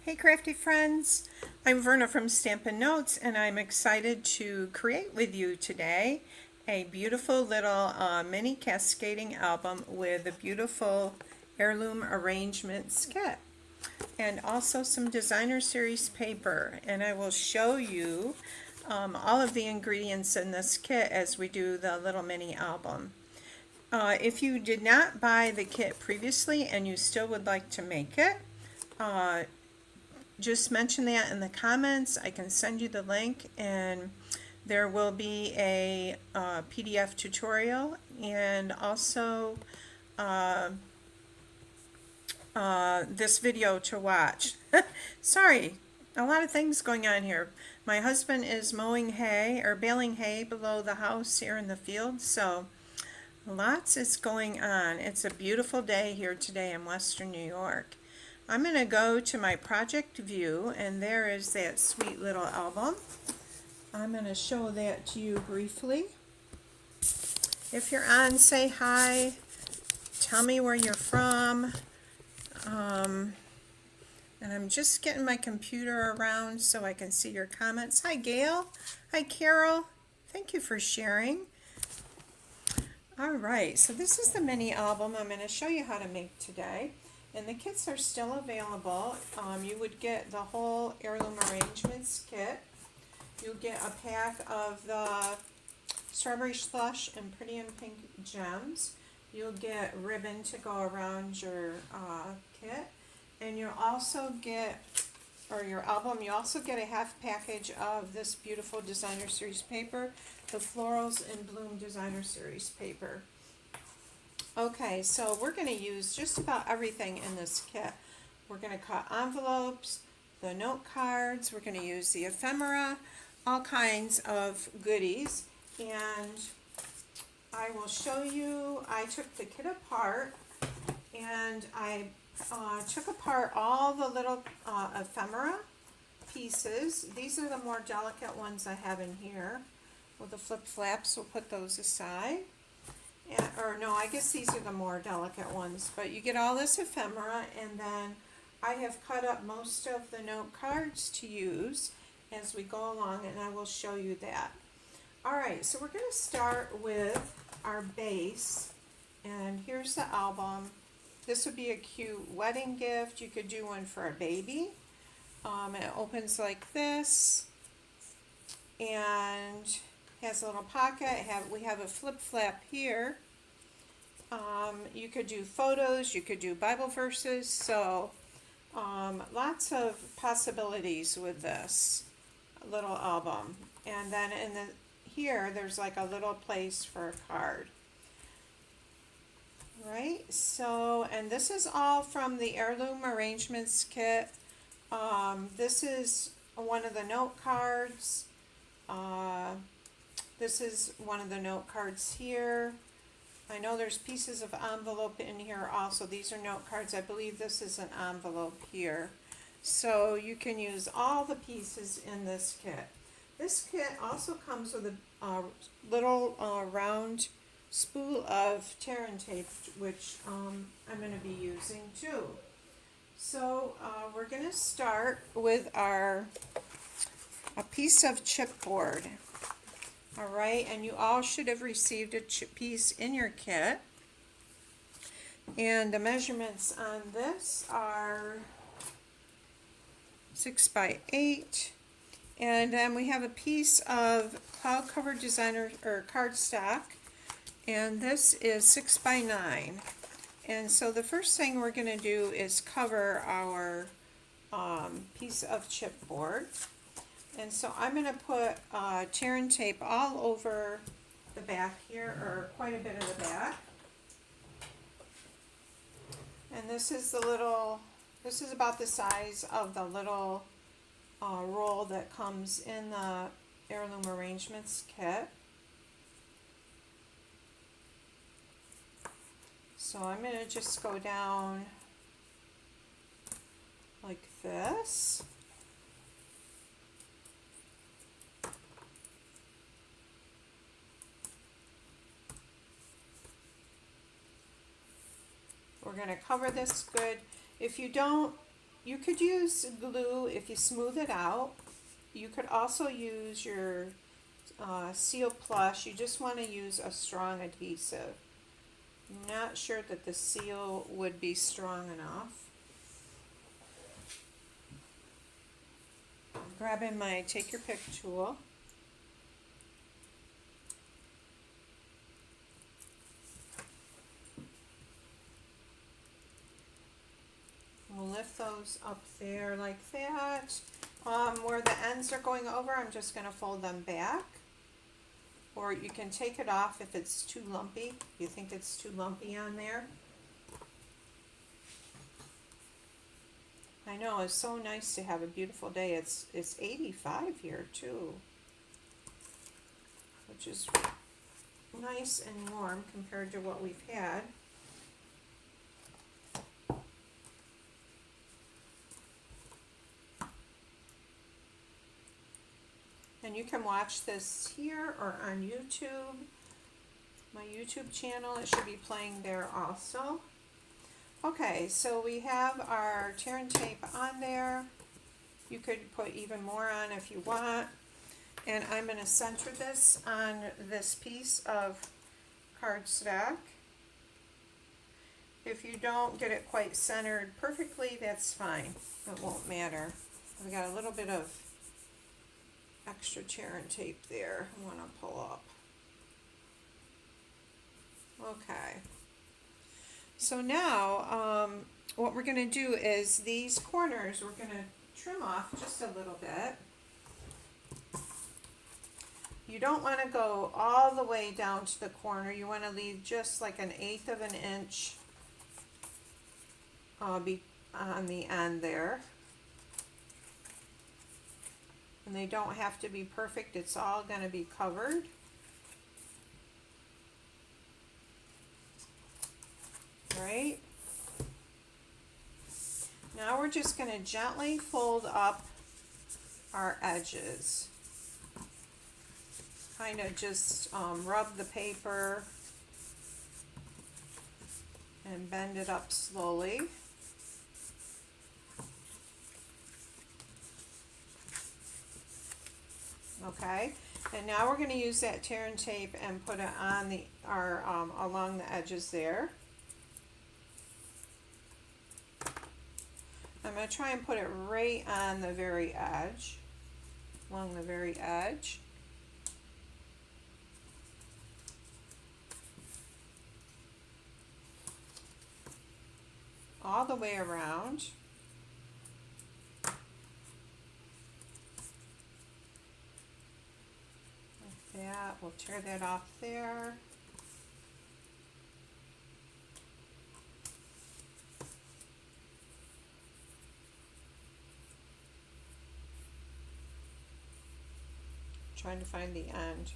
Hey crafty friends, I'm Verna from Stampin' Notes and I'm excited to create with you today a beautiful little mini cascading album with a beautiful heirloom arrangement kit and also some designer series paper, and I will show you all of the ingredients in this kit as we do the little mini album. If you did not buy the kit previously and you still would like to make it, just mention that in the comments. I can send you the link, and there will be a PDF tutorial and also this video to watch. Sorry, a lot of things going on here. My husband is mowing hay or baling hay below the house here in the field, so lots is going on. It's a beautiful day here today in Western New York. I'm going to go to my project view, and there is that sweet little album. I'm going to show that to you briefly. If you're on, say hi. Tell me where you're from. And I'm just getting my computer around so I can see your comments. Hi, Gail. Hi, Carol. Thank you for sharing. All right, so this is the mini album I'm going to show you how to make today. And the kits are still available. You would get the whole heirloom arrangements kit. You'll get a pack of the strawberry slush and pretty and pink gems. You'll get ribbon to go around your kit. And you'll also get, or your album, you also get a half package of this beautiful designer series paper, the Florals in Bloom designer series paper. Okay, so we're going to use just about everything in this kit. We're going to cut envelopes, the note cards, we're going to use the ephemera, all kinds of goodies. And I will show you, I took the kit apart and I took apart all the little ephemera pieces. These are the more delicate ones I have in here. With the flip flaps, we'll put those aside. Or no, I guess these are the more delicate ones, but you get all this ephemera, and then I have cut up most of the note cards to use as we go along, and I will show you that. Alright, so we're going to start with our base, and here's the album. This would be a cute wedding gift. You could do one for a baby. It opens like this, and has a little pocket. We have a flip flap here. You could do photos, you could do Bible verses, so lots of possibilities with this little album. And then here there's like a little place for a card. Right, so, and this is all from the Heirloom Arrangements kit. This is one of the note cards. This is one of the note cards here. I know there's pieces of envelope in here also. These are note cards. I believe this is an envelope here. So you can use all the pieces in this kit. This kit also comes with a little round spool of tear and tape, which I'm going to be using too. So we're going to start with a piece of chipboard. Alright, and you all should have received a piece in your kit. And the measurements on this are 6 by 8. And then we have a piece of cloud cover designer or cardstock. And this is 6 by 9. And so the first thing we're going to do is cover our piece of chipboard. And so I'm going to put tear and tape all over the back here, or quite a bit of the back. And this is about the size of the little roll that comes in the Heirloom Arrangements kit. So I'm going to just go down like this. We're going to cover this good. If you don't You could use glue if you smooth it out. You could also use your Seal Plus. You just want to use a strong adhesive. I'm not sure that the seal would be strong enough. I'm grabbing my Take Your Pick tool. We'll lift those up there like that. Where the ends are going over, I'm just going to fold them back. Or you can take it off if it's too lumpy. You think it's too lumpy on there. I know, it's so nice to have a beautiful day. It's 85 here too, which is nice and warm compared to what we've had. And you can watch this here or on YouTube, my YouTube channel. It should be playing there also. Okay, so we have our tear and tape on there. You could put even more on if you want. And I'm going to center this on this piece of cardstock. If you don't get it quite centered perfectly, that's fine. It won't matter. We got a little bit of extra tear and tape there I want to pull up. Okay. So now what we're going to do is these corners we're going to trim off just a little bit. You don't want to go all the way down to the corner. You want to leave just like 1/8 of an inch on the end there. And they don't have to be perfect. It's all going to be covered. Right? Now we're just going to gently fold up our edges. Kind of just rub the paper and bend it up slowly. Okay, and now we're going to use that tear and tape and put it on along the edges there. I'm going to try and put it right on the very edge, along the very edge. All the way around. Like that. We'll tear that off there. Trying to find the end.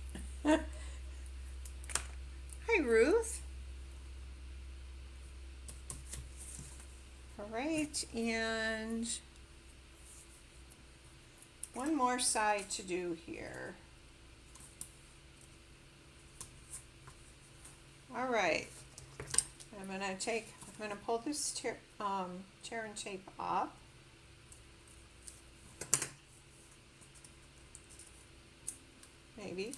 Hi, Ruth. All right, and one more side to do here. All right, I'm gonna pull this tear and tape up. Maybe.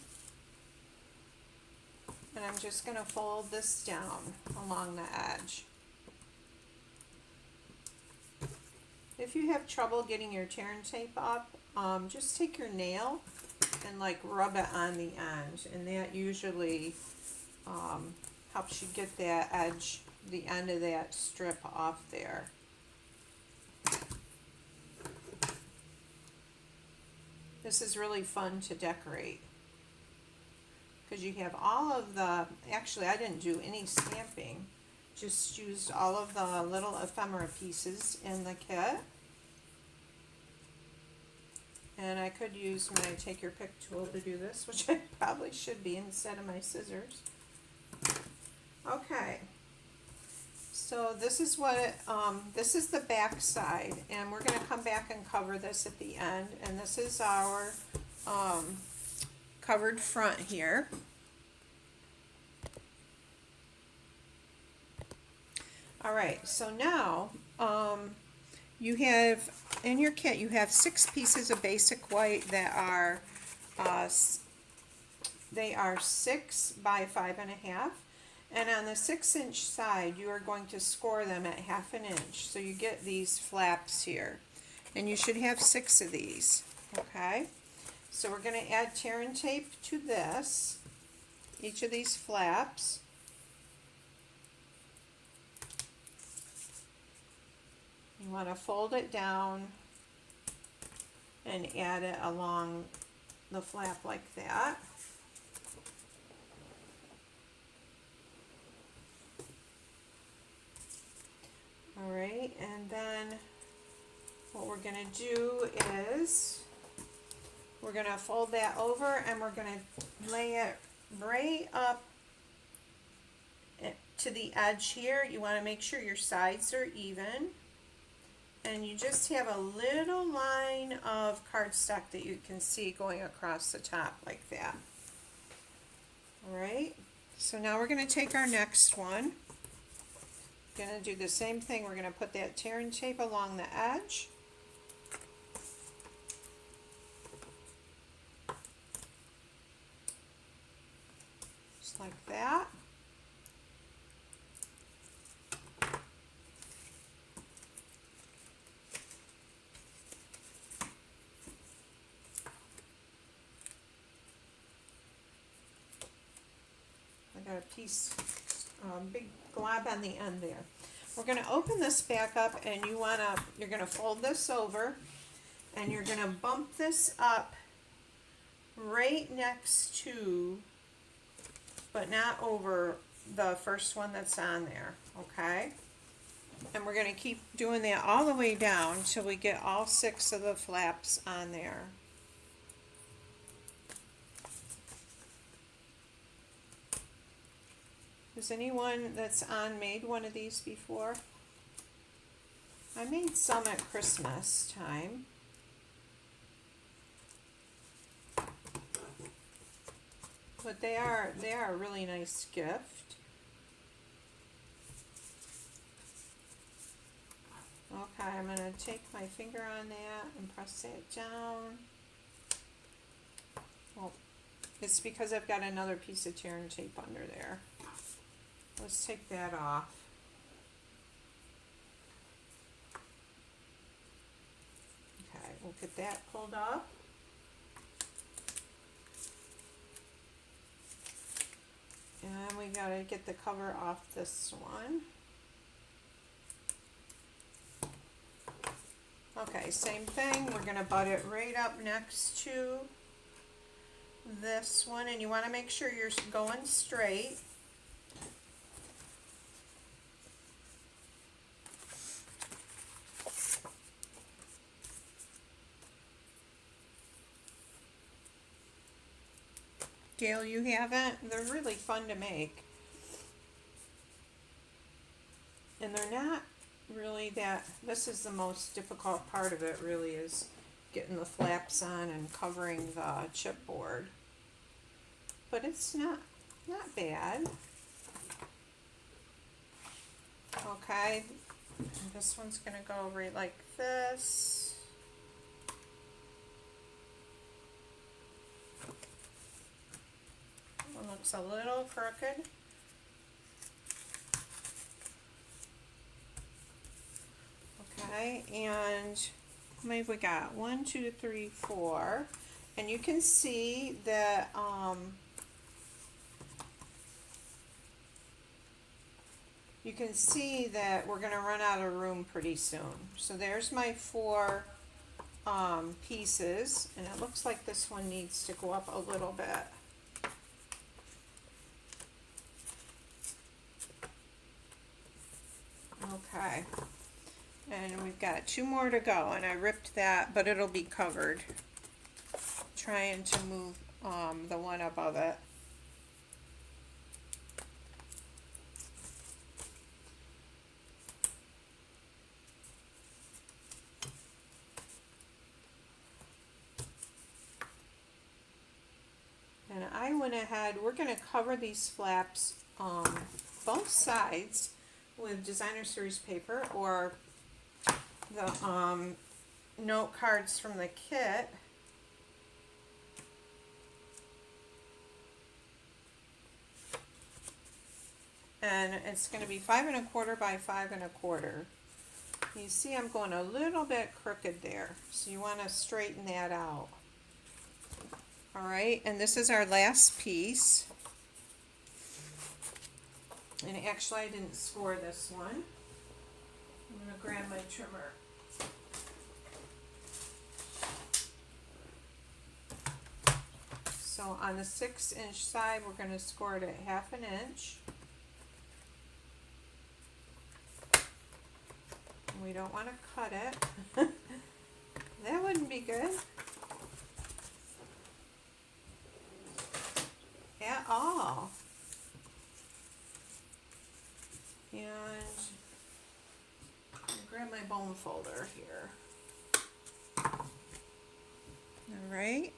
And I'm just going to fold this down along the edge. If you have trouble getting your tear and tape up, just take your nail and like rub it on the end, and that usually helps you get that edge, the end of that strip off there. This is really fun to decorate because you have all of the, actually I didn't do any stamping, just used all of the little ephemera pieces in the kit. And I could use my Take Your Pick tool to do this, which I probably should be instead of my scissors. Okay, so this is what it, this is the back side, and we're going to come back and cover this at the end. And this is our covered front here. All right, so now You have, in your kit, you have 6 pieces of basic white that are, they are 6 by 5.5. And on the 6-inch side, you are going to score them at 1/2 inch. So you get these flaps here. And you should have 6 of these, okay? So we're going to add tear and tape to this, each of these flaps. You want to fold it down and add it along the flap like that. Alright, and then what we're going to do is we're going to fold that over and we're going to lay it right up to the edge here. You want to make sure your sides are even. And you just have a little line of cardstock that you can see going across the top like that. Alright, so now we're going to take our next one. Going to do the same thing. We're going to put that tear and tape along the edge. Just like that. I got a piece, big glob on the end there. We're going to open this back up, and you're going to fold this over, and you're going to bump this up right next to, but not over the first one that's on there, okay? And we're going to keep doing that all the way down till we get all 6 of the flaps on there. Has anyone that's on made one of these before? I made some at Christmas time. But they are a really nice gift. Okay, I'm going to take my finger on that and press that down. Well, it's because I've got another piece of tear and tape under there. Let's take that off. Okay, we'll get that pulled up. And we gotta get the cover off this one. Okay, same thing. We're gonna butt it right up next to this one, and you want to make sure you're going straight. Gail, you haven't? They're really fun to make. And they're not really that, this is the most difficult part of it really, is getting the flaps on and covering the chipboard. But it's not bad. Okay, this one's gonna go right like this. One looks a little crooked. Okay, and how many have we got? 1, 2, 3, 4. And you can see that we're going to run out of room pretty soon. So there's my 4 pieces, and it looks like this one needs to go up a little bit. Okay, and we've got 2 more to go, and I ripped that, but it'll be covered. Trying to move the one above it. And I went ahead, we're going to cover these flaps both sides with designer series paper, or the note cards from the kit. And it's going to be 5 1/4 by 5 1/4. You see I'm going a little bit crooked there, so you want to straighten that out. Alright, and this is our last piece. And actually I didn't score this one. I'm going to grab my trimmer. So on the 6-inch side we're going to score it at 1/2 inch. We don't want to cut it. That wouldn't be good at all. And I'll grab my bone folder here. Alright,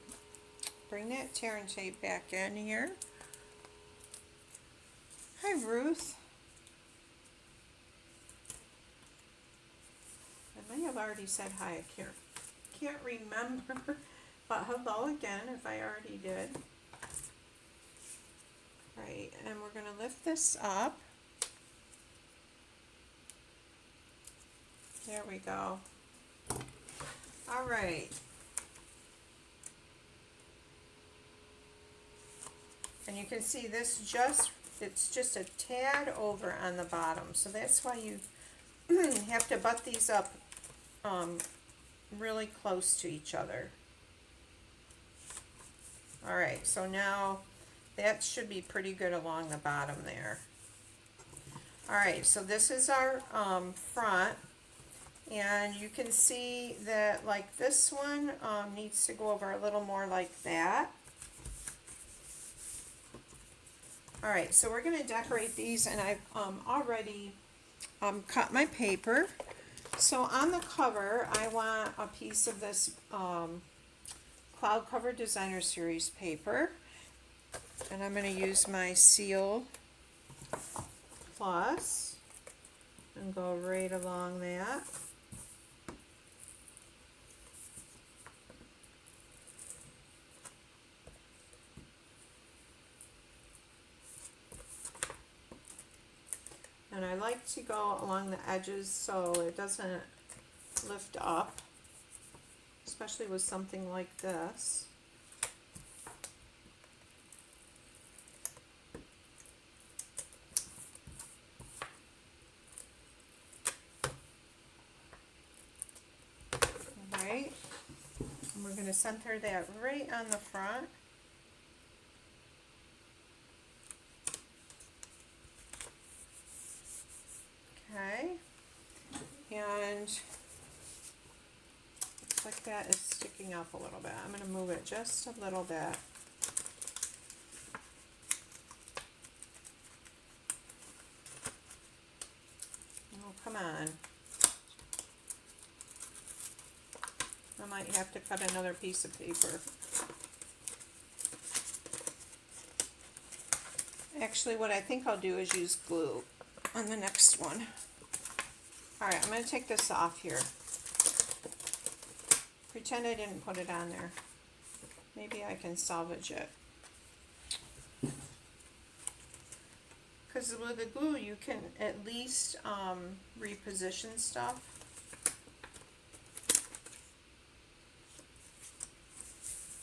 bring that tear and tape back in here. Hi Ruth. I may have already said hi, I can't remember, but hello again if I already did. Right, and we're going to lift this up. There we go. Alright. And you can see this it's just a tad over on the bottom, so that's why you have to butt these up really close to each other. Alright, so now that should be pretty good along the bottom there. Alright, so this is our front, and you can see that like this one needs to go over a little more like that. Alright, so we're going to decorate these, and I've already cut my paper. So on the cover, I want a piece of this Cloud Cover Designer Series paper, and I'm going to use my Seal Plus and go right along that. And I like to go along the edges so it doesn't lift up, especially with something like this. Alright, and we're going to center that right on the front. Okay, and looks like that is sticking up a little bit. I'm going to move it just a little bit. Oh, come on. I might have to cut another piece of paper. Actually, what I think I'll do is use glue on the next one. Alright, I'm going to take this off here. Pretend I didn't put it on there. Maybe I can salvage it. Because with the glue you can at least reposition stuff.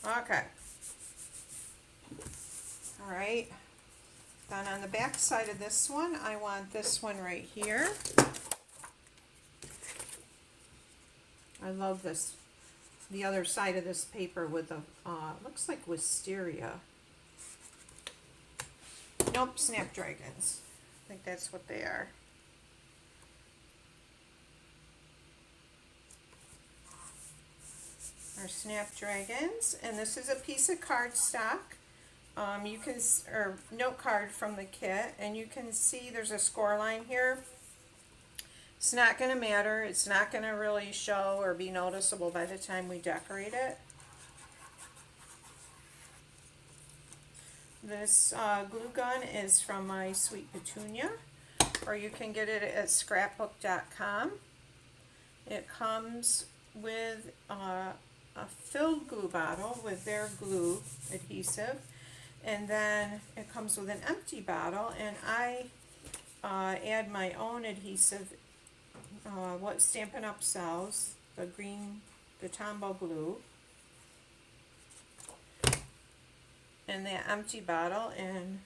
Okay. Alright. Then on the back side of this one, I want this one right here. I love this, the other side of this paper with the, looks like wisteria. Nope, snapdragons. I think that's what they are. Our snapdragons, and this is a piece of cardstock. You can, or note card from the kit, and you can see there's a score line here. It's not going to matter. It's not going to really show or be noticeable by the time we decorate it. This glue gun is from my Sweet Petunia, or you can get it at scrapbook.com. It comes with a filled glue bottle with their glue adhesive, and then it comes with an empty bottle, and I add my own adhesive, what Stampin' Up! Sells, the green, the Tombow glue, in that empty bottle, and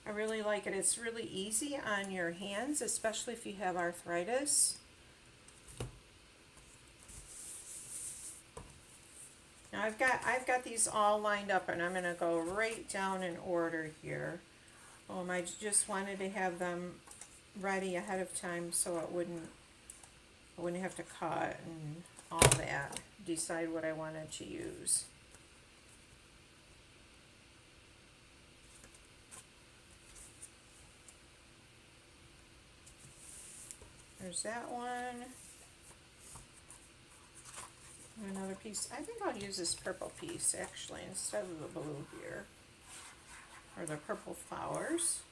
I really like it. It's really easy on your hands, especially if you have arthritis. Now I've got these all lined up, and I'm going to go right down in order here. I just wanted to have them ready ahead of time so I wouldn't have to cut and all that, decide what I wanted to use. There's that one. Another piece. I think I'll use this purple piece actually instead of the blue here, or the purple flowers.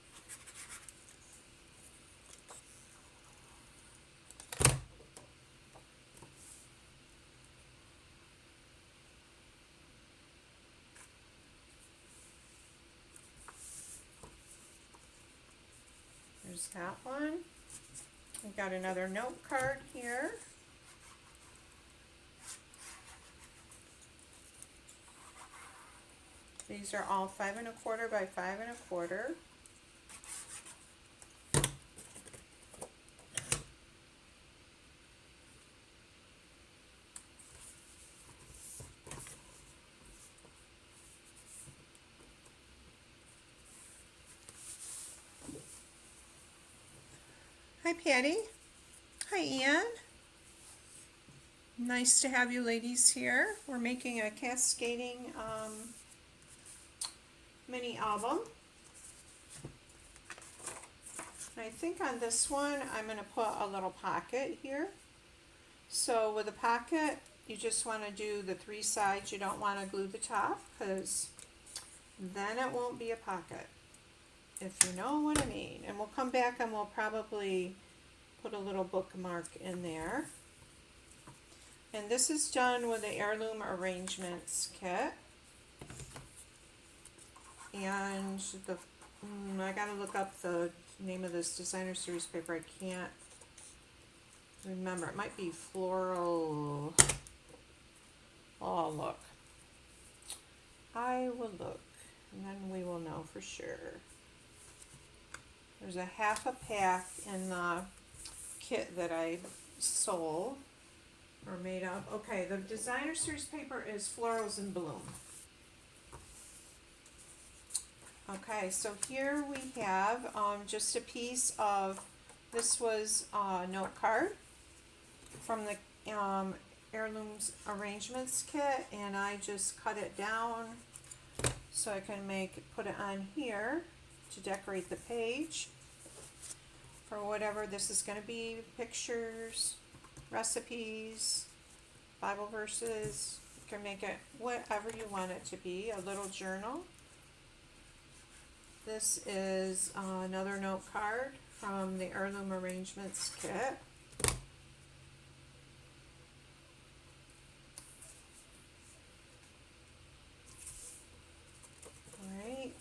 There's that one. We've got another note card here. These are all 5 1/4 by 5 1/4. Hi Patty. Hi Ann. Nice to have you ladies here. We're making a cascading mini album. And I think on this one I'm going to put a little pocket here. So with a pocket, you just want to do the 3 sides. You don't want to glue the top, because then it won't be a pocket, if you know what I mean. And we'll come back and we'll probably put a little bookmark in there. And this is done with the Heirloom Arrangements kit. And the I gotta look up the name of this designer series paper. I can't remember. It might be floral. Oh, look. I will look, and then we will know for sure. There's a half a pack in the kit that I sold or made up. Okay, the designer series paper is Florals in Bloom. Okay, so here we have just a piece of, this was a note card from the Heirloom's Arrangements kit, and I just cut it down so I can put it on here to decorate the page for whatever this is going to be, pictures, recipes, Bible verses. You can make it whatever you want it to be, a little journal. This is another note card from the Heirloom Arrangements kit. Alright,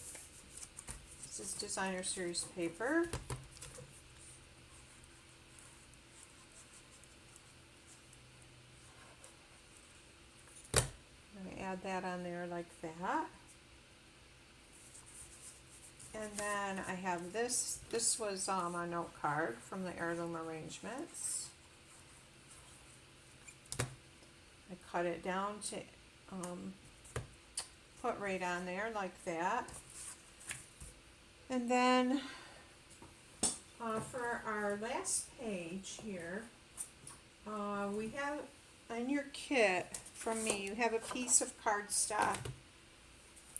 this is designer series paper. I'm going to add that on there like that. And then I have this. This was a note card from the Heirloom Arrangements. I cut it down to put right on there like that. And then for our last page here, we have on your kit from me, you have a piece of cardstock.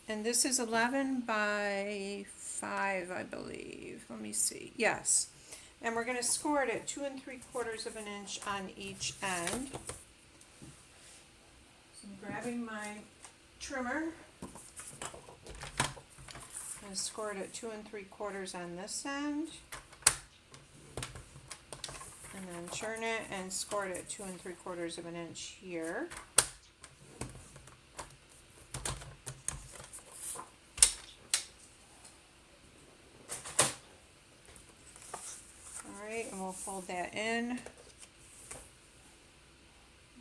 And this is 11 by 5, I believe. Let me see. Yes. And we're going to score it at 2 3/4 of an inch on each end. So I'm grabbing my trimmer. I'm going to score it at 2 3/4 on this end. And then turn it and score it at 2 3/4 of an inch here. All right, and we'll fold that in.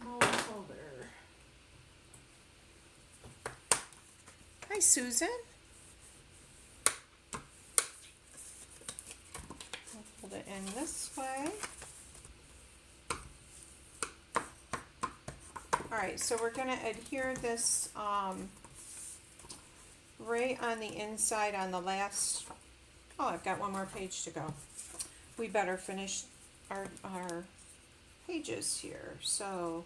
Mold folder. Hi, Susan. We'll fold it in this way. Alright, so we're going to adhere this right on the inside on the last, oh, I've got one more page to go. We better finish our pages here. So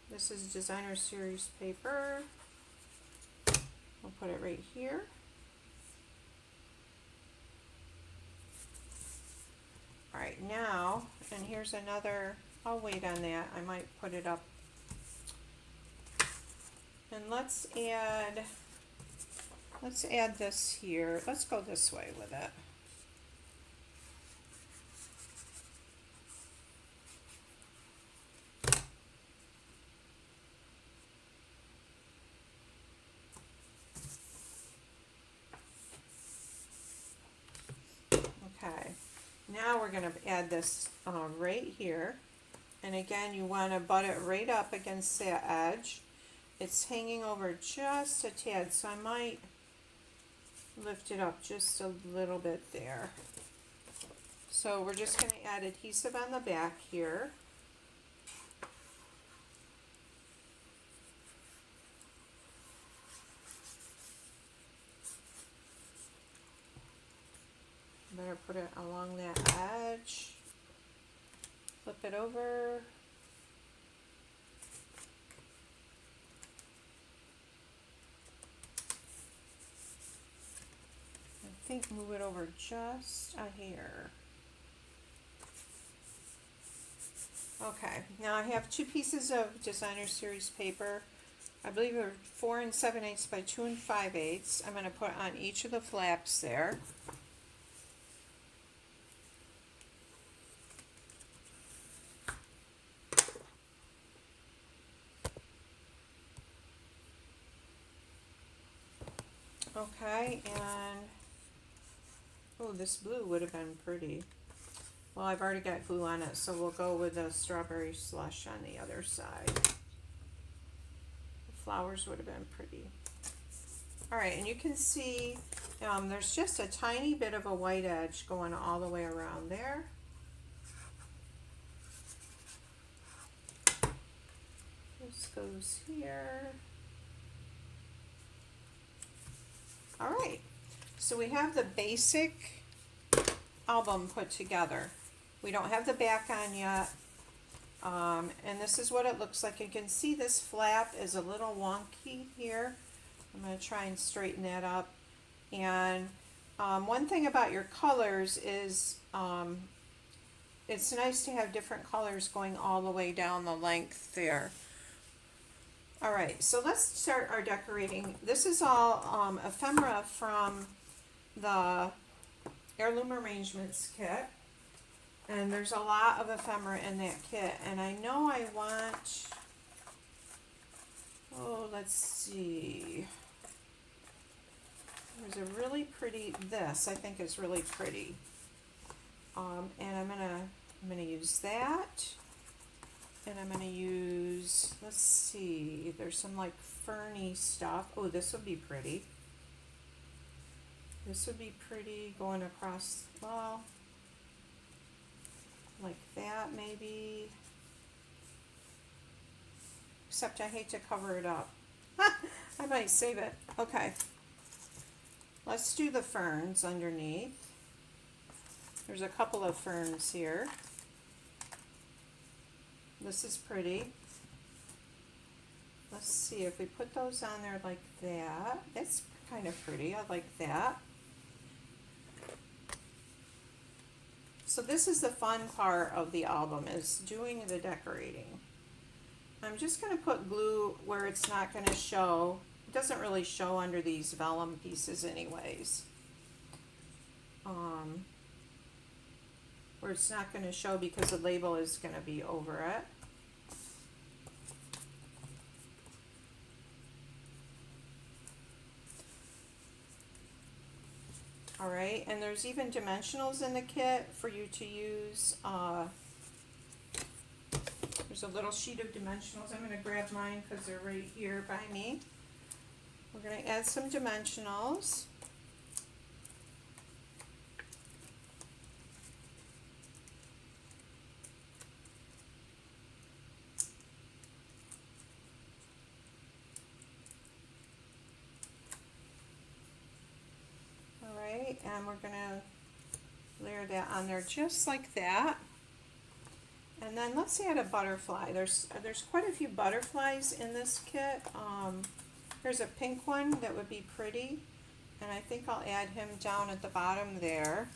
this is Designer Series paper. We'll put it right here. Alright, now, and here's another, I'll wait on that. I might put it up. And let's add this here. Let's go this way with it. Okay, now we're going to add this right here. And again, you want to butt it right up against that edge. It's hanging over just a tad, so I might lift it up just a little bit there. So we're just going to add adhesive on the back here. Better put it along that edge. Flip it over. I think move it over just a hair. Okay, now I have 2 pieces of Designer Series paper. I believe they're 4 7/8 by 2 5/8. I'm going to put on each of the flaps there. Okay, and oh, this blue would have been pretty. Well, I've already got glue on it, so we'll go with the strawberry slush on the other side. The flowers would have been pretty. All right, and you can see there's just a tiny bit of a white edge going all the way around there. This goes here. All right, so we have the basic album put together. We don't have the back on yet, and this is what it looks like. You can see this flap is a little wonky here. I'm going to try and straighten that up. And one thing about your colors is it's nice to have different colors going all the way down the length there. All right, so let's start our decorating. This is all ephemera from the Heirloom Arrangements kit. And there's a lot of ephemera in that kit. And I know I want, oh, let's see. There's a really pretty, this I think is really pretty. And I'm gonna use that. And I'm going to use, let's see, there's some like ferny stuff. Oh, this would be pretty. This would be pretty going across, well, like that maybe. Except I hate to cover it up. I might save it. Okay. Let's do the ferns underneath. There's a couple of ferns here. This is pretty. Let's see if we put those on there like that. That's kind of pretty. I like that. So this is the fun part of the album, is doing the decorating. I'm just going to put glue where it's not going to show. It doesn't really show under these vellum pieces anyways. where it's not going to show because the label is going to be over it. Alright, and there's even dimensionals in the kit for you to use. There's a little sheet of dimensionals. I'm going to grab mine because they're right here by me. We're going to add some dimensionals. Alright, and we're going to layer that on there just like that. And then let's add a butterfly. There's quite a few butterflies in this kit. There's a pink one that would be pretty, and I think I'll add him down at the bottom there.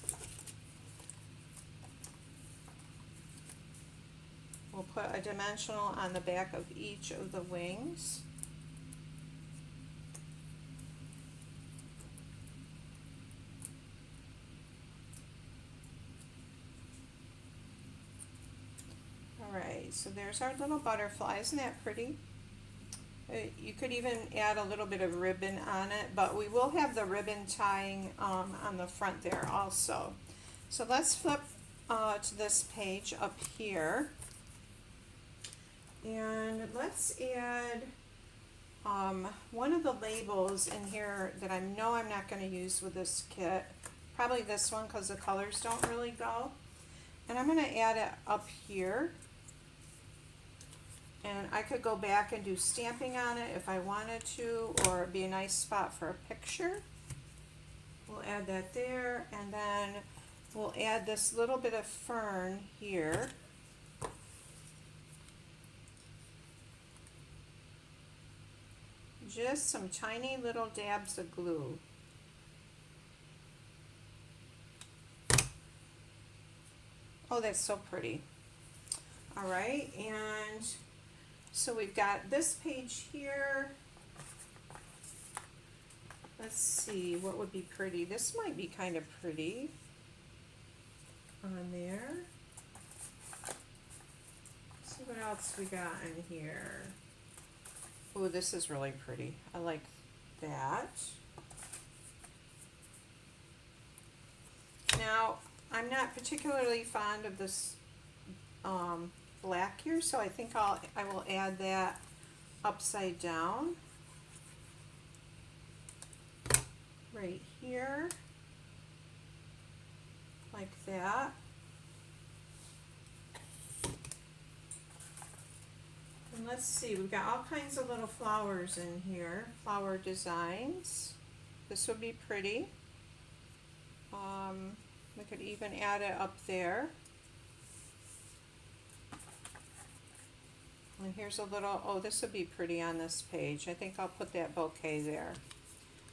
We'll put a dimensional on the back of each of the wings. Alright, so there's our little butterfly. Isn't that pretty? You could even add a little bit of ribbon on it, but we will have the ribbon tying on the front there also. So let's flip to this page up here, and let's add one of the labels in here that I know I'm not going to use with this kit. Probably this one because the colors don't really go. And I'm going to add it up here. And I could go back and do stamping on it if I wanted to, or it'd be a nice spot for a picture. We'll add that there, and then we'll add this little bit of fern here. Just some tiny little dabs of glue. Oh, that's so pretty. All right, and so we've got this page here. Let's see, what would be pretty? This might be kind of pretty on there. Let's see what else we got in here. Oh, this is really pretty. I like that. Now, I'm not particularly fond of this black here, so I think I will add that upside down right here, like that. And let's see, we've got all kinds of little flowers in here, flower designs. This would be pretty. We could even add it up there. And here's a little, oh, this would be pretty on this page. I think I'll put that bouquet there.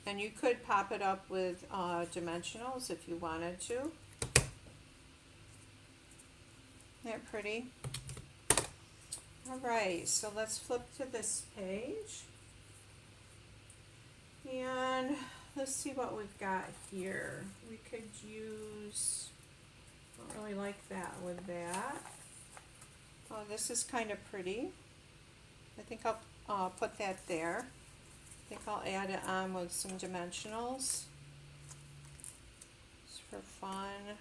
And you could pop it up with dimensionals if you wanted to. Isn't that pretty? All right, so let's flip to this page. And let's see what we've got here. We could use, don't really like that with that. Oh, this is kind of pretty. I think I'll put that there. I think I'll add it on with some dimensionals. Just for fun.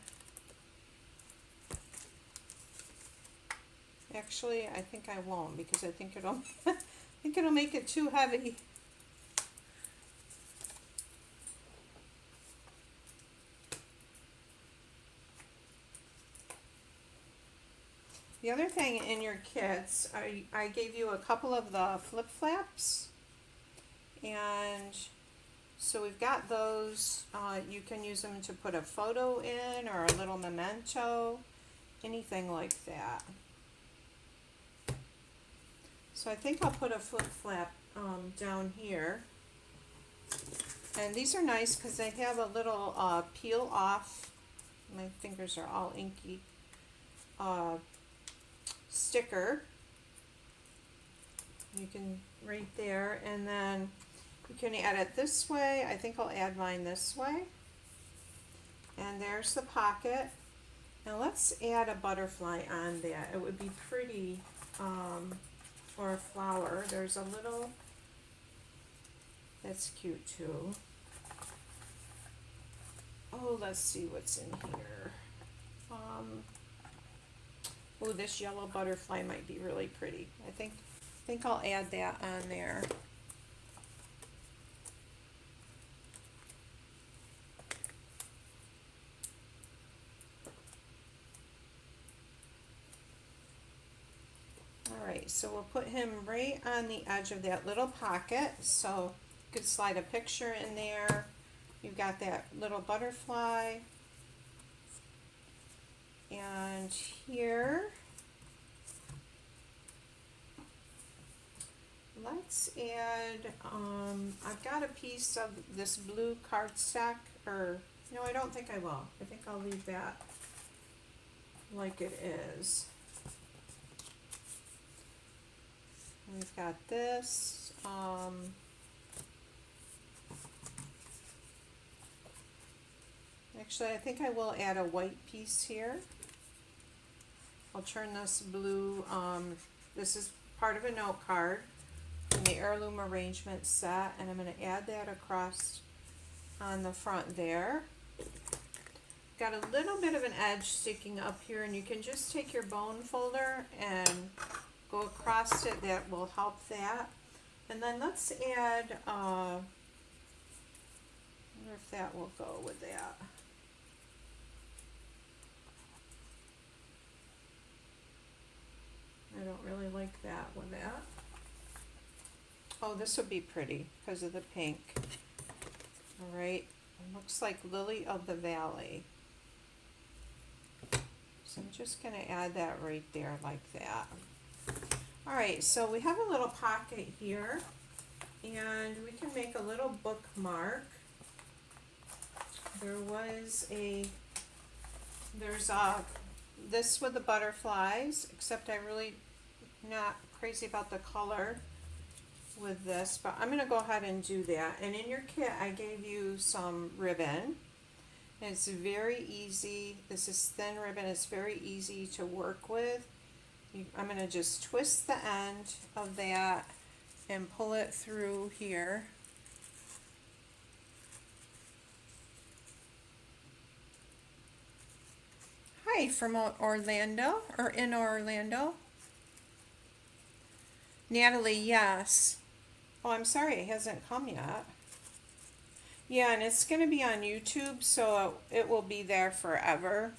Actually, I think I won't because I think it'll I think it'll make it too heavy. The other thing in your kits, I gave you a couple of the flip flaps, and so we've got those. You can use them to put a photo in or a little memento, anything like that. So I think I'll put a flip flap down here, and these are nice because they have a little peel off. My fingers are all inky. Sticker. You can right there, and then you can add it this way. I think I'll add mine this way. And there's the pocket. Now let's add a butterfly on that. It would be pretty, or a flower. There's a little, that's cute too. Oh, let's see what's in here. Oh, this yellow butterfly might be really pretty. I think I'll add that on there. Alright, so we'll put him right on the edge of that little pocket, so you could slide a picture in there. You've got that little butterfly. And here, let's add, I've got a piece of this blue cardstock, or, no, I don't think I will. I think I'll leave that like it is. We've got this, actually I think I will add a white piece here. I'll turn this blue, this is part of a note card from the Heirloom arrangement set, and I'm going to add that across on the front there. Got a little bit of an edge sticking up here, and you can just take your bone folder and go across it. That will help that. And then let's add, I wonder if that will go with that. I don't really like that with that. Oh, this would be pretty because of the pink. All right, it looks like Lily of the Valley. So I'm just going to add that right there like that. All right, so we have a little pocket here, and we can make a little bookmark. There's this with the butterflies, except I really not crazy about the color with this, but I'm going to go ahead and do that. And in your kit, I gave you some ribbon. And it's very easy. This is thin ribbon. It's very easy to work with. I'm going to just twist the end of that and pull it through here. Hi from Orlando, or in Orlando. Natalie, yes. Oh, I'm sorry, it hasn't come yet. Yeah, and it's going to be on YouTube, so it will be there forever.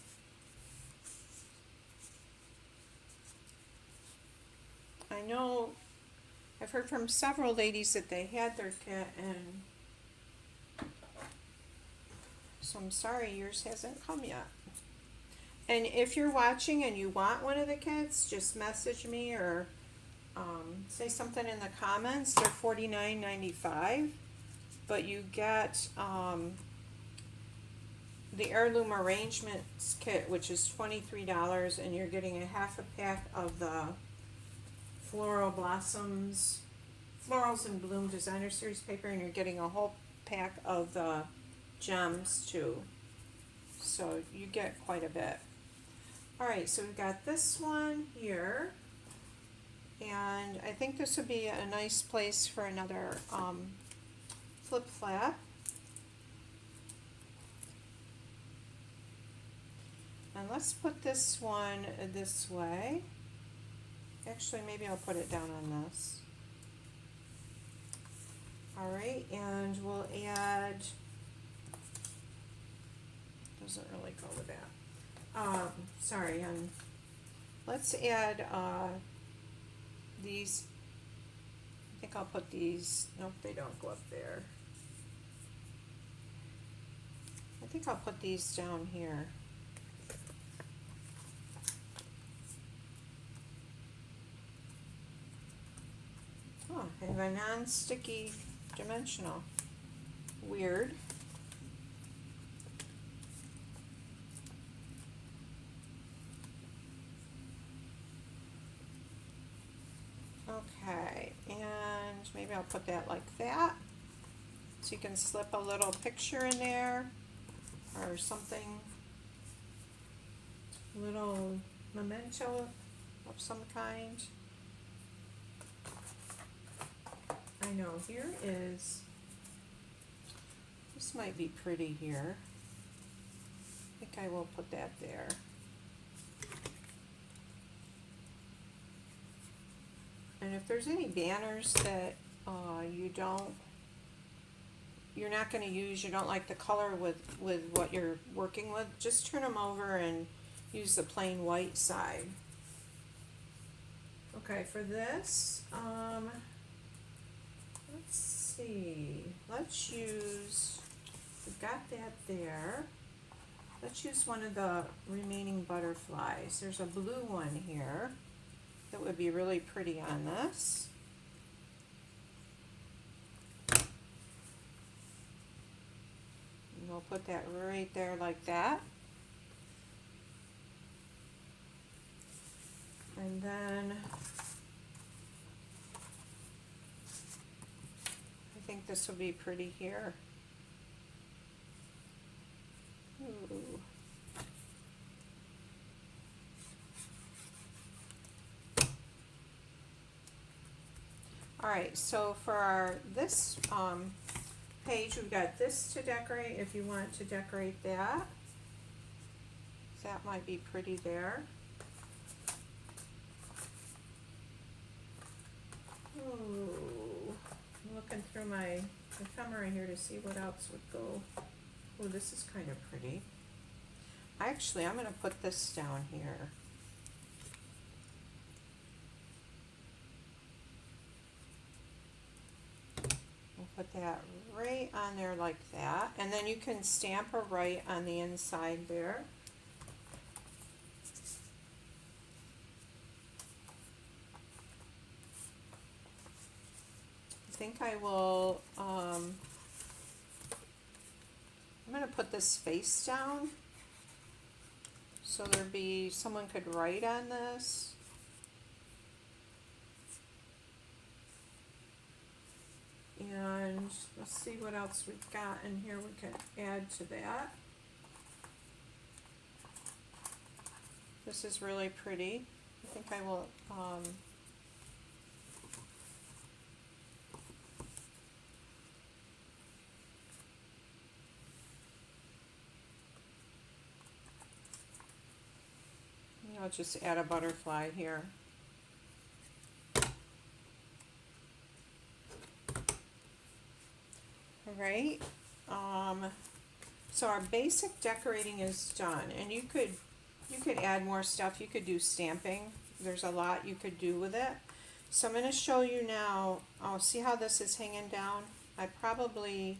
I know I've heard from several ladies that they had their kit, and so I'm sorry yours hasn't come yet. And if you're watching and you want one of the kits, just message me or say something in the comments. They're $49.95, but you get the Heirloom Arrangements kit, which is $23, and you're getting a half a pack of the Floral Blossoms, Florals and Bloom Designer Series paper, and you're getting a whole pack of the gems too. So you get quite a bit. Alright, so we've got this one here, and I think this would be a nice place for another flip flap. And let's put this one this way. Actually, maybe I'll put it down on this. Alright, and we'll add, doesn't really go with that. Sorry, let's add these. I think I'll put these, nope, they don't go up there. I think I'll put these down here. Oh, I have a non-sticky dimensional. Weird. Okay, and maybe I'll put that like that, so you can slip a little picture in there or something. little memento of some kind. I know, here is, this might be pretty here. I think I will put that there. And if there's any banners that you're not going to use, you don't like the color with what you're working with, just turn them over and use the plain white side. Okay, for this, let's see, let's use, we've got that there. Let's use one of the remaining butterflies. There's a blue one here that would be really pretty on this. And we'll put that right there like that. And then I think this will be pretty here. Ooh. All right, so for this page, we've got this to decorate if you want to decorate that. That might be pretty there. Ooh, I'm looking through my ephemera here to see what else would go. Oh, this is kind of pretty. Actually, I'm going to put this down here. We'll put that right on there like that. And then you can stamp a right on the inside there. I think I will, I'm going to put this face down so there'd be, someone could write on this. And let's see what else we've got in here we can add to that. This is really pretty. I think I will, I'll just add a butterfly here. All right. So our basic decorating is done, and you could add more stuff. You could do stamping. There's a lot you could do with it. So I'm going to show you now. Oh, see how this is hanging down? I probably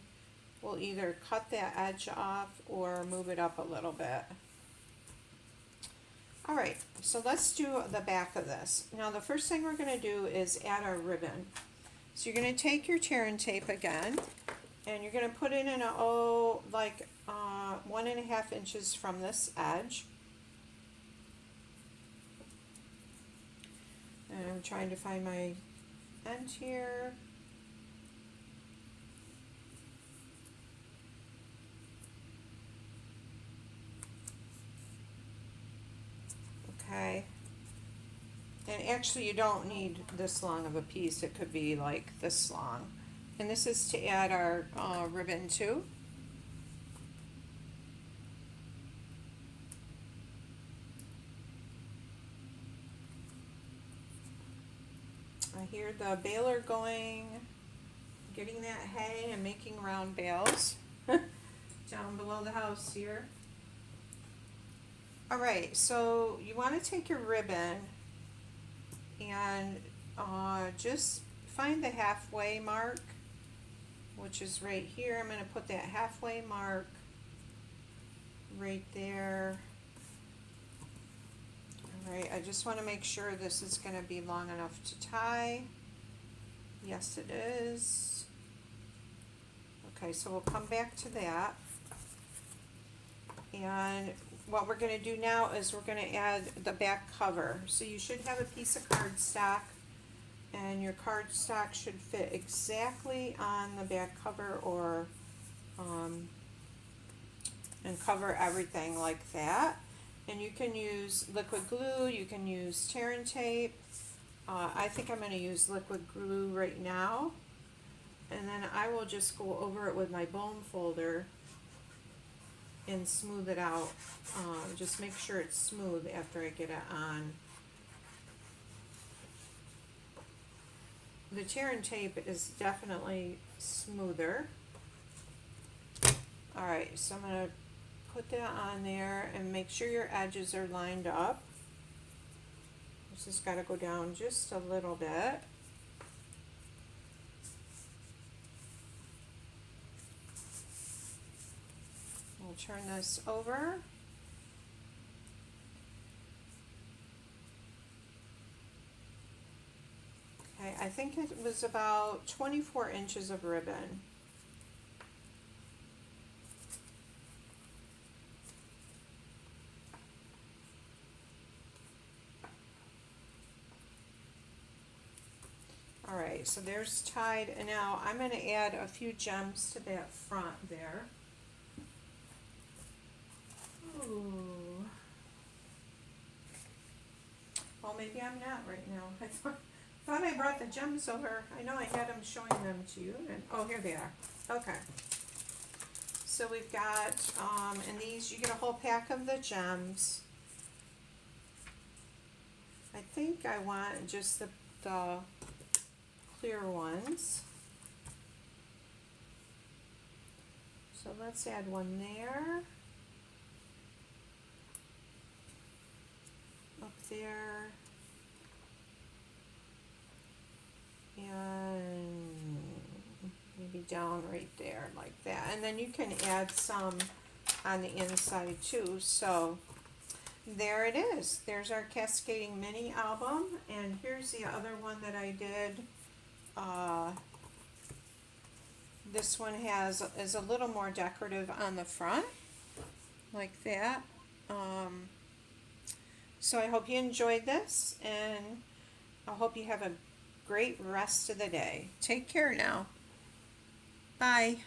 will either cut that edge off or move it up a little bit. All right, so let's do the back of this. Now the first thing we're going to do is add our ribbon. So you're going to take your tear and tape again, and you're going to put it in a, 1.5 inches from this edge. And I'm trying to find my end here. Okay, and actually you don't need this long of a piece, it could be like this long. And this is to add our ribbon too. I hear the baler going, getting that hay and making round bales down below the house here. Alright, so you want to take your ribbon and just find the halfway mark, which is right here. I'm going to put that halfway mark right there. Alright, I just want to make sure this is going to be long enough to tie. Yes, it is. Okay, so we'll come back to that. And what we're going to do now is we're going to add the back cover. So you should have a piece of cardstock, and your cardstock should fit exactly on the back cover, and cover everything like that. And you can use liquid glue, you can use tear and tape. I think I'm going to use liquid glue right now. And then I will just go over it with my bone folder and smooth it out. Just make sure it's smooth after I get it on. The tear and tape is definitely smoother. Alright, so I'm going to put that on there and make sure your edges are lined up. This has got to go down just a little bit. We'll turn this over. Okay, I think it was about 24 inches of ribbon. Alright, so there's tied, and now I'm going to add a few gems to that front there. Ooh. Well, maybe I'm not right now. I thought I brought the gems over. I know I had them showing them to you. And oh, here they are. Okay. So we've got, and these, you get a whole pack of the gems. I think I want just the clear ones. So let's add one there. Up there. And maybe down right there like that. And then you can add some on the inside too. So there it is. There's our Cascading Mini album. And here's the other one that I did. This one is a little more decorative on the front, like that. So I hope you enjoyed this, and I hope you have a great rest of the day. Take care now. Bye.